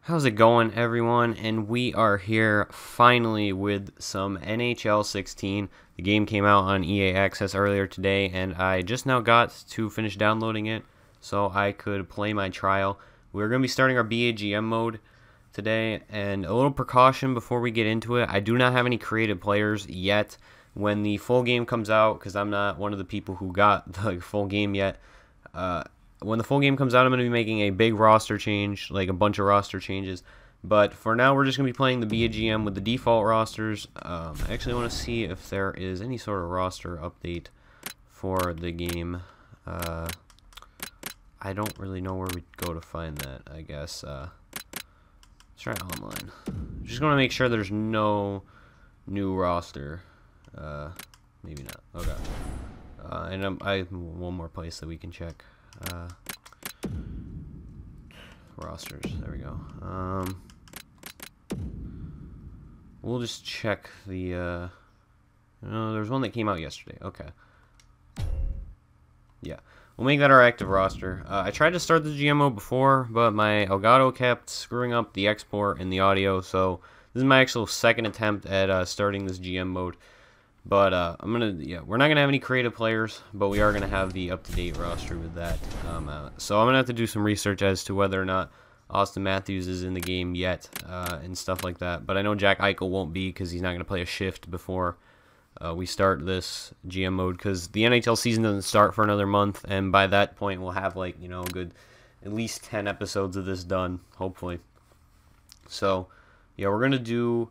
How's it going, everyone? And we are here finally with some NHL 16. The game came out on EA Access earlier today, and I just now got to finish downloading it so I could play my trial. We're going to be starting our BAGM mode today, and a little precaution before we get into it. I do not have any creative players yet. When the full game comes out, because I'm not one of the people who got the full game yet, when the full game comes out, I'm going to be making a big roster change, like a bunch of roster changes. But for now, we're just going to be playing the BAGM with the default rosters. I actually want to see if there is any sort of roster update for the game. I don't really know where we'd go to find that, I guess. Let's try online. Just going to make sure there's no new roster. Maybe not. Okay. And I have one more place that we can check. Rosters. There we go. We'll just check the. There's one that came out yesterday. Okay. Yeah, we'll make that our active roster. I tried to start the GM mode before, but my Elgato kept screwing up the export and the audio. So this is my actual second attempt at starting this GM mode. But we're not gonna have any creative players, but we are gonna have the up-to-date roster with that. So I'm gonna have to do some research as to whether or not Austin Matthews is in the game yet, and stuff like that. But I know Jack Eichel won't be because he's not gonna play a shift before we start this GM mode, because the NHL season doesn't start for another month, and by that point we'll have a good at least 10 episodes of this done, hopefully. So yeah, we're gonna do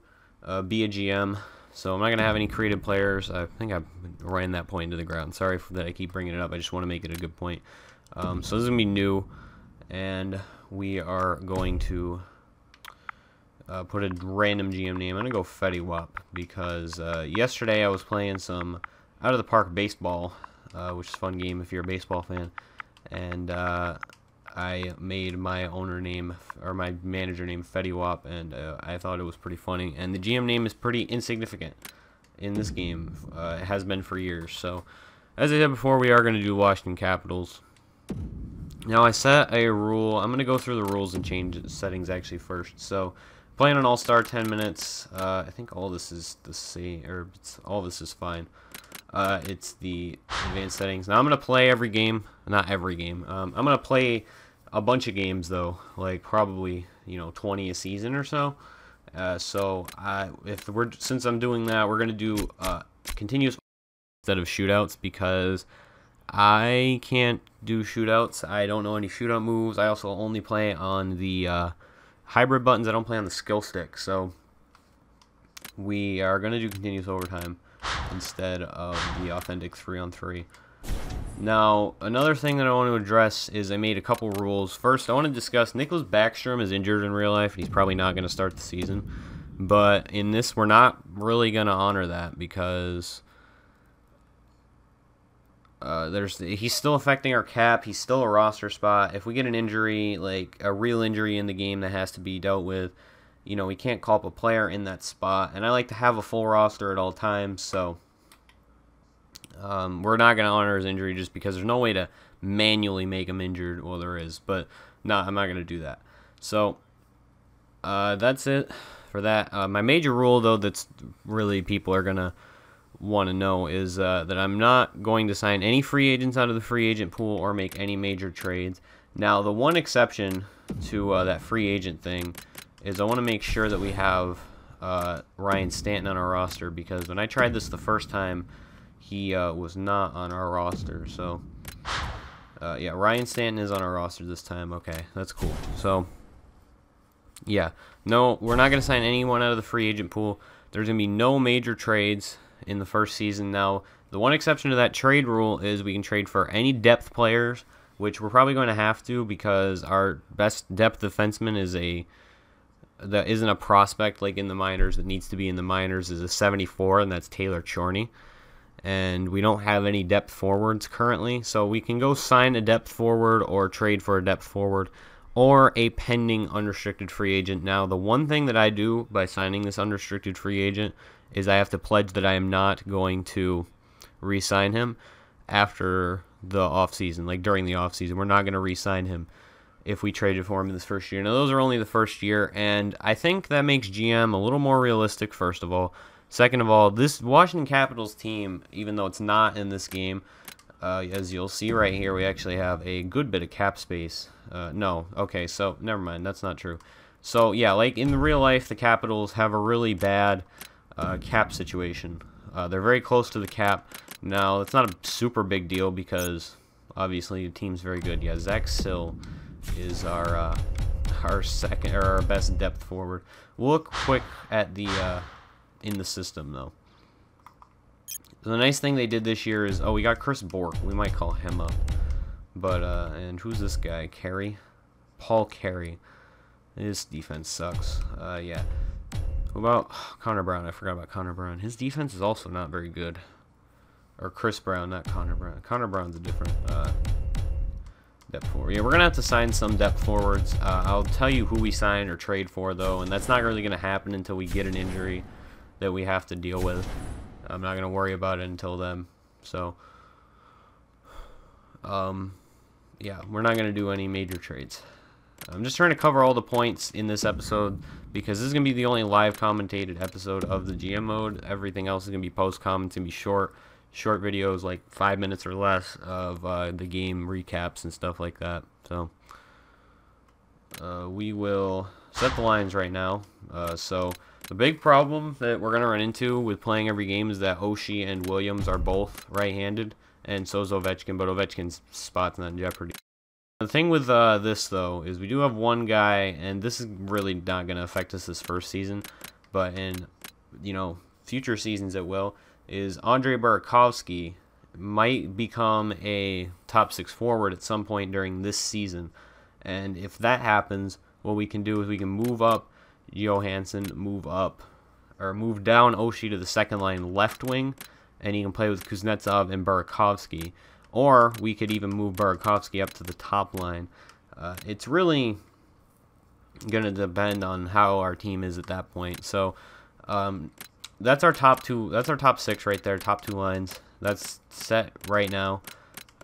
be a GM. So I'm not going to have any creative players. I think I ran that point into the ground. Sorry that I keep bringing it up. I just want to make it a good point. So this is going to be new. And we are going to put a random GM name. I'm going to go Fetty Wap because yesterday I was playing some out-of-the-park baseball, which is a fun game if you're a baseball fan. And I made my owner name, or my manager name, Fetty Wap, and I thought it was pretty funny. And the GM name is pretty insignificant in this game. It has been for years. So, as I said before, we are going to do Washington Capitals. Now, I set a rule. I'm going to go through the rules and change the settings actually first. So, playing an all-star 10 minutes. I think all this is the same, or all this is fine. It's the advanced settings. Now, I'm going to play every game. Not every game. I'm going to play a bunch of games though, like probably 20 a season or so. Since I'm doing that, we're gonna do continuous instead of shootouts, because I can't do shootouts. I don't know any shootout moves. I also only play on the hybrid buttons. I don't play on the skill stick. So we are gonna do continuous overtime instead of the authentic 3-on-3. Now, another thing that I want to address is I made a couple rules. First, I want to discuss Nicholas Backstrom is injured in real life, and he's probably not going to start the season. But in this, we're not really going to honor that because he's still affecting our cap. He's still a roster spot. If we get an injury, like a real injury in the game that has to be dealt with, we can't call up a player in that spot. And I like to have a full roster at all times, so we're not going to honor his injury just because there's no way to manually make him injured. Well, there is, but no, I'm not going to do that. So that's it for that. My major rule, though, that's really people are going to want to know is that I'm not going to sign any free agents out of the free agent pool or make any major trades. Now, the one exception to that free agent thing is I want to make sure that we have Ryan Stanton on our roster, because when I tried this the first time, he was not on our roster. So yeah, Ryan Stanton is on our roster this time. Okay, that's cool. So yeah, no, we're not going to sign anyone out of the free agent pool. There's going to be no major trades in the first season. Now, the one exception to that trade rule is we can trade for any depth players, which we're probably going to have to, because our best depth defenseman that isn't a prospect like in the minors, that needs to be in the minors, is a 74, and that's Taylor Chorney. And we don't have any depth forwards currently, so we can go sign a depth forward or trade for a depth forward or a pending unrestricted free agent. Now, the one thing that I do by signing this unrestricted free agent is I have to pledge that I am not going to re-sign him after the offseason, like during the offseason. We're not going to re-sign him if we traded for him in this first year. Now, those are only the first year, and I think that makes GM a little more realistic, first of all. Second of all, this Washington Capitals team, even though it's not in this game, as you'll see right here, we actually have a good bit of cap space. No, okay, so never mind, that's not true. So, yeah, like in real life, the Capitals have a really bad cap situation. They're very close to the cap. Now, it's not a super big deal because, obviously, the team's very good. Yeah, Zach Sill is our second, or our best depth forward. We'll look quick at the in the system, though. The nice thing they did this year is, we got Chris Bork. We might call him up. But, and who's this guy? Carey? Paul Carey. His defense sucks. Yeah. What about Connor Brown? I forgot about Connor Brown. His defense is also not very good. Or Chris Brown, not Connor Brown. Connor Brown's a different depth forward. Yeah, we're going to have to sign some depth forwards. I'll tell you who we sign or trade for, though, and that's not really going to happen until we get an injury that we have to deal with. I'm not going to worry about it until then. So, yeah, we're not going to do any major trades. I'm just trying to cover all the points in this episode because this is going to be the only live commentated episode of the GM mode. Everything else is going to be post-com. It's going to be short videos, like 5 minutes or less of the game recaps and stuff like that. So we will set the lines right now. So the big problem that we're going to run into with playing every game is that Oshie and Williams are both right-handed, and so is Ovechkin, but Ovechkin's spot's not in jeopardy. The thing with this, though, is we do have one guy, and this is really not going to affect us this first season, but in, future seasons it will, is Andrei Burakovsky might become a top 6 forward at some point during this season. And if that happens, what we can do is we can move up Johansson, move down Oshie to the second line left wing, and he can play with Kuznetsov and Burakovsky. Or we could even move Burakovsky up to the top line. It's really going to depend on how our team is at that point. So that's our top 2. That's our top 6 right there. Top 2 lines. That's set right now.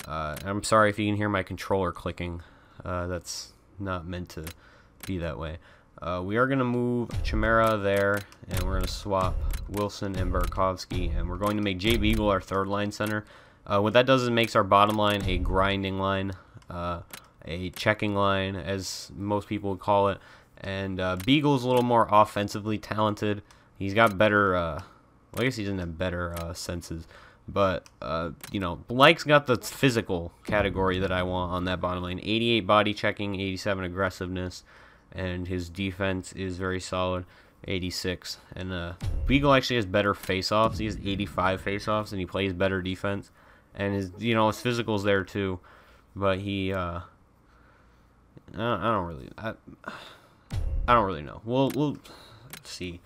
I'm sorry if you can hear my controller clicking. That's not meant to be that way. We are going to move Chimera there, and we're going to swap Wilson and Burakovsky, and we're going to make Jay Beagle our third line center. What that does is it makes our bottom line a grinding line, a checking line, as most people would call it. And Beagle's a little more offensively talented. He's got better, well, I guess he doesn't have better senses. But, Blake's got the physical category that I want on that bottom line. 88 body checking, 87 aggressiveness, and his defense is very solid. 86. And Beagle actually has better face-offs. He has 85 face-offs, and he plays better defense. And his, his physical's there too, but he, I don't really know. We'll see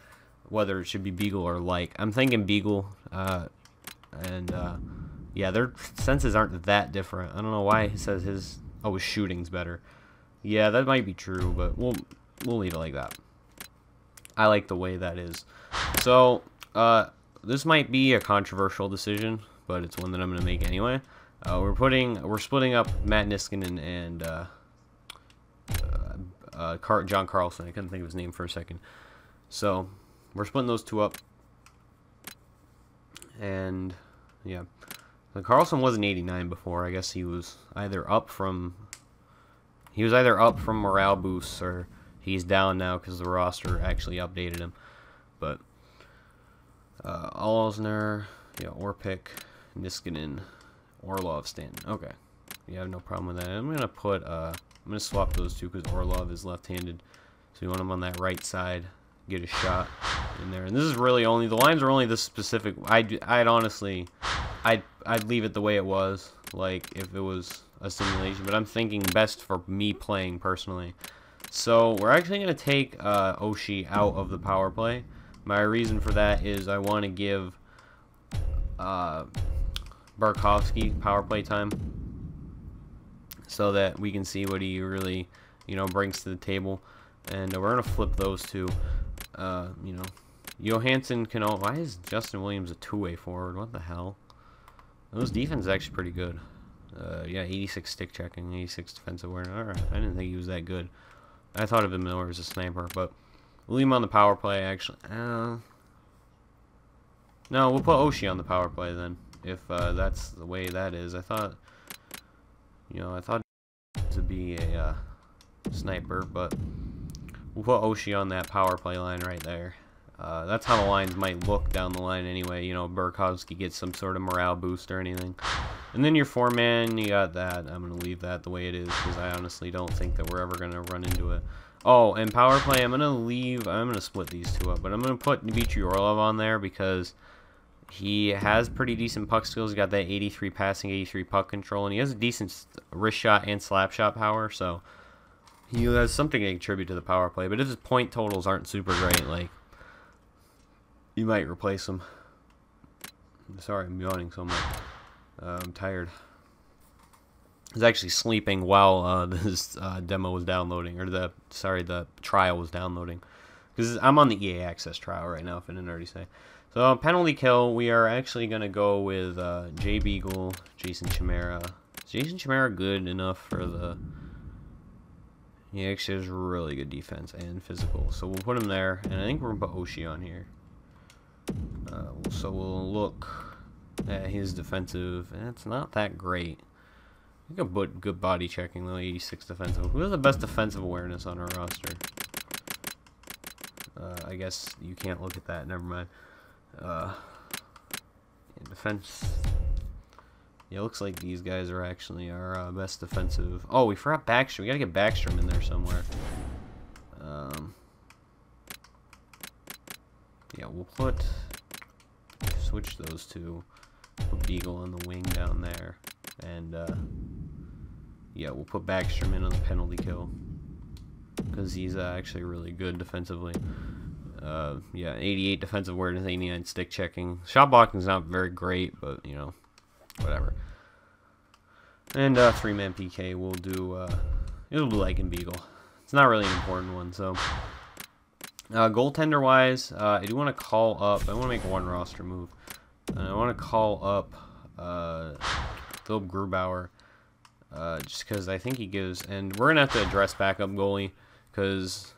whether it should be Beagle or like. I'm thinking Beagle, yeah, their senses aren't that different. I don't know why he says his shooting's better. Yeah, that might be true, but we'll leave it like that. I like the way that is. So, this might be a controversial decision, but it's one that I'm going to make anyway. We're splitting up Matt Niskanen and John Carlson. I couldn't think of his name for a second. So we're splitting those 2 up. And yeah, so Carlson wasn't 89 before. I guess he was either up from morale boosts, or he's down now because the roster actually updated him. But Alsner, yeah, Orpik, Niskanen, Orlov, Stanton. Okay, you have no problem with that. I'm gonna swap those 2 because Orlov is left-handed, so you want him on that right side, get a shot in there. And this is really only, the lines are only this specific. I'd honestly, I'd leave it the way it was, like if it was a simulation. But I'm thinking best for me playing personally. So we're actually gonna take Oshie out of the power play. My reason for that is I want to give Burakovsky power play time so that we can see what he really, brings to the table. And we're going to flip those 2. Johansson can... why is Justin Williams a 2-way forward? What the hell? Those defense is actually pretty good. Yeah, 86 stick checking, 86 defensive awareness. Alright, I didn't think he was that good. I thought of him more as a sniper, but we'll leave him on the power play, actually. No, we'll put Oshie on the power play then, if that's the way that is. I thought, you know, I thought to be a sniper, but we'll put Oshie on that power play line right there. That's how the lines might look down the line anyway. You know, Burakovsky gets some sort of morale boost or anything. And then your 4-man, you got that. I'm going to leave that the way it is because I honestly don't think that we're ever going to run into it. Oh, and power play, I'm going to split these two up. But I'm going to put Dmitry Orlov on there because he has pretty decent puck skills. He's got that 83 passing, 83 puck control. And he has a decent wrist shot and slap shot power. So he has something to contribute to the power play. But if his point totals aren't super great, like, you might replace him. Sorry, I'm yawning so much. I'm tired. I was actually sleeping while this demo was downloading, or the trial was downloading, because I'm on the EA Access trial right now. If I didn't already say. So penalty kill, we are actually gonna go with Jay Beagle, Jason Chimera. Is Jason Chimera good enough for the? He actually has really good defense and physical, so we'll put him there, and I think we're gonna put Oshie on here. So we'll look at his defensive, and it's not that great. I think a good body checking though, 86 defensive. Who has the best defensive awareness on our roster? I guess you can't look at that, never mind. Defense. Yeah, it looks like these guys are actually our best defensive. Oh, we forgot Backstrom. We gotta get Backstrom in there somewhere. Yeah, we'll switch those two. Put Beagle on the wing down there, and yeah, we'll put Backstrom in on the penalty kill because he's actually really good defensively. Yeah, 88 defensive awareness, 89 stick checking. Shot blocking is not very great, but you know, whatever. And 3-man PK, we'll do it'll be like in Beagle. It's not really an important one, so. Goaltender wise, I do want to call up. I want to make one roster move. I want to call up Philip Grubauer, just because I think he gives. And we're gonna have to address backup goalie, because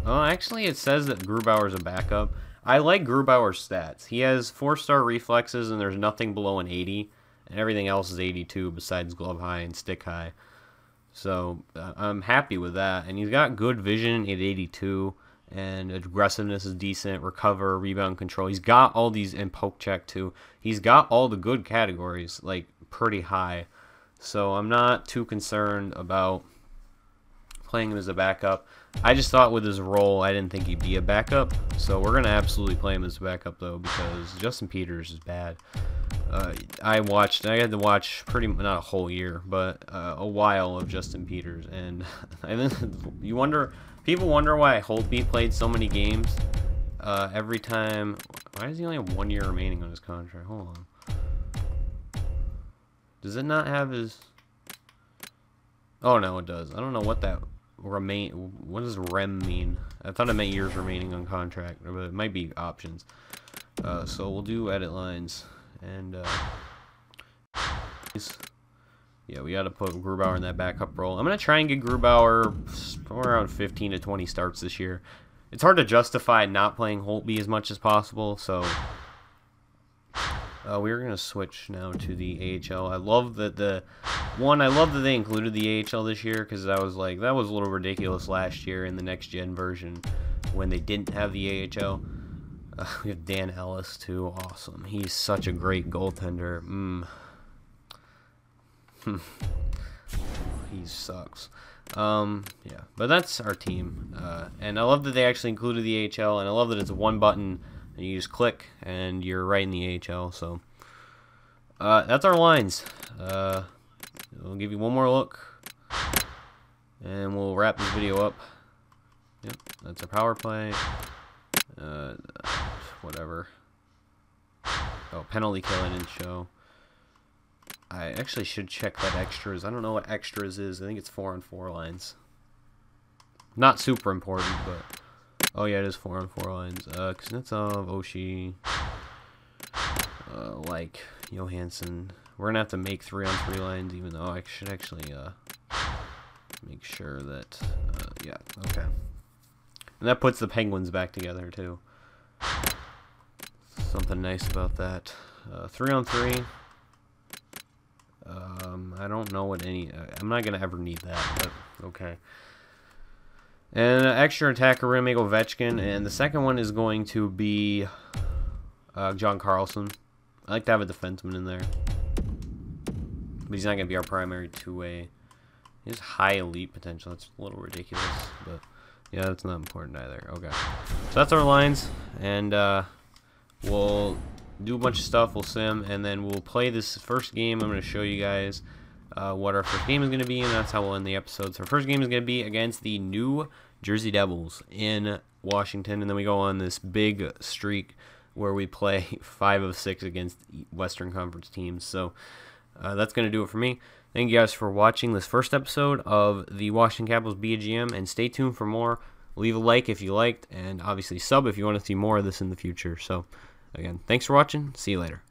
actually it says that Grubauer is a backup. I like Grubauer's stats. He has 4-star reflexes, and there's nothing below an 80, and everything else is 82 besides glove high and stick high. So I'm happy with that. And he's got good vision at 82. And aggressiveness is decent, recover, rebound control. He's got all these, and poke check too. He's got all the good categories, like, pretty high. So I'm not too concerned about playing him as a backup. I just thought with his role, I didn't think he'd be a backup. So we're going to absolutely play him as a backup, though, because Justin Peters is bad. I had to watch not a whole year, but a while of Justin Peters. And people wonder why Holtby played so many games every time. Why does he only have 1 year remaining on his contract? Hold on. Does it not have his... Oh, no, it does. I don't know what that what does rem mean? I thought it meant years remaining on contract, but it might be options. So we'll do edit lines. And yeah, we got to put Grubauer in that backup role. I'm going to try and get Grubauer around 15 to 20 starts this year. It's hard to justify not playing Holtby as much as possible, so we're going to switch now to the AHL. I love that they included the AHL this year, because I was like, that was a little ridiculous last year in the next-gen version when they didn't have the AHL. We have Dan Ellis, too. Awesome. He's such a great goaltender. He sucks. Yeah, but that's our team. And I love that they actually included the AHL, and I love that it's one button, and you just click, and you're right in the AHL. So that's our lines. We'll give you one more look, and we'll wrap this video up. Yep, that's our power play. Whatever. Oh, penalty kill I didn't show. I actually should check that extras. I don't know what extras is. I think it's 4-on-4 lines. Not super important, but... Oh yeah, it is 4-on-4 lines. Kuznetsov, Oshie, like Johansson, we're going to have to make 3-on-3 lines, even though I should actually make sure that, yeah, okay. And that puts the Penguins back together, too. Something nice about that. 3-on-3. I don't know what any... I'm not going to ever need that, but okay. And extra attacker, we're going to make Ovechkin. And the second one is going to be John Carlson. I like to have a defenseman in there. But he's not going to be our primary two-way. He has high elite potential. That's a little ridiculous, but yeah, that's not important either. Okay. So that's our lines, and we'll do a bunch of stuff. We'll sim, and then we'll play this first game. I'm going to show you guys what our first game is going to be, and that's how we'll end the episode. So our first game is going to be against the New Jersey Devils in Washington, and then we go on this big streak where we play 5 of 6 against Western Conference teams. So that's going to do it for me. Thank you guys for watching this first episode of the Washington Capitals Be a GM, and stay tuned for more. Leave a like if you liked, and obviously sub if you want to see more of this in the future. So, again, thanks for watching. See you later.